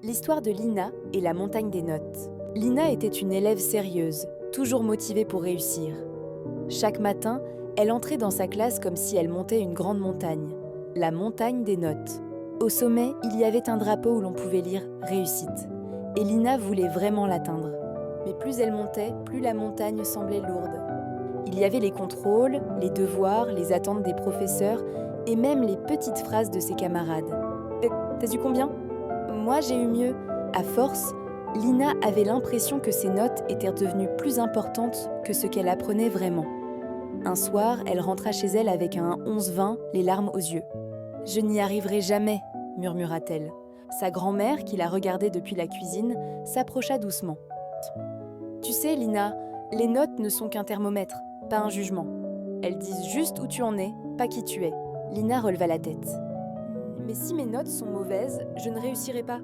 L'histoire de Lina et la montagne des notes. Lina était une élève sérieuse, toujours motivée pour réussir. Chaque matin, elle entrait dans sa classe comme si elle montait une grande montagne, la montagne des notes. Au sommet, il y avait un drapeau où l'on pouvait lire « Réussite ». Et Lina voulait vraiment l'atteindre. Mais plus elle montait, plus la montagne semblait lourde. Il y avait les contrôles, les devoirs, les attentes des professeurs et même les petites phrases de ses camarades. T'as eu combien ? Moi, j'ai eu mieux. À force, Lina avait l'impression que ses notes étaient devenues plus importantes que ce qu'elle apprenait vraiment. Un soir, elle rentra chez elle avec un 11-20, les larmes aux yeux. « Je n'y arriverai jamais », murmura-t-elle. Sa grand-mère, qui la regardait depuis la cuisine, s'approcha doucement. « Tu sais, Lina, les notes ne sont qu'un thermomètre, pas un jugement. Elles disent juste où tu en es, pas qui tu es. » Lina releva la tête. « Mais si mes notes sont mauvaises, je ne réussirai pas. »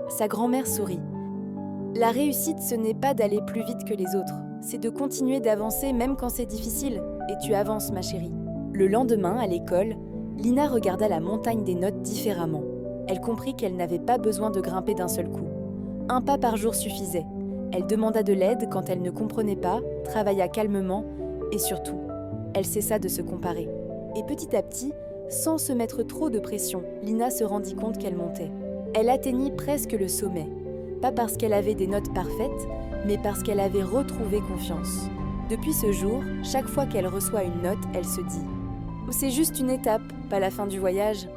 Sa grand-mère sourit. « La réussite, ce n'est pas d'aller plus vite que les autres. C'est de continuer d'avancer même quand c'est difficile. Et tu avances, ma chérie. » Le lendemain, à l'école, Lina regarda la montagne des notes différemment. Elle comprit qu'elle n'avait pas besoin de grimper d'un seul coup. Un pas par jour suffisait. Elle demanda de l'aide quand elle ne comprenait pas, travailla calmement et surtout, elle cessa de se comparer. Et petit à petit, sans se mettre trop de pression, Lina se rendit compte qu'elle montait. Elle atteignit presque le sommet, pas parce qu'elle avait des notes parfaites, mais parce qu'elle avait retrouvé confiance. Depuis ce jour, chaque fois qu'elle reçoit une note, elle se dit « C'est juste une étape, pas la fin du voyage ».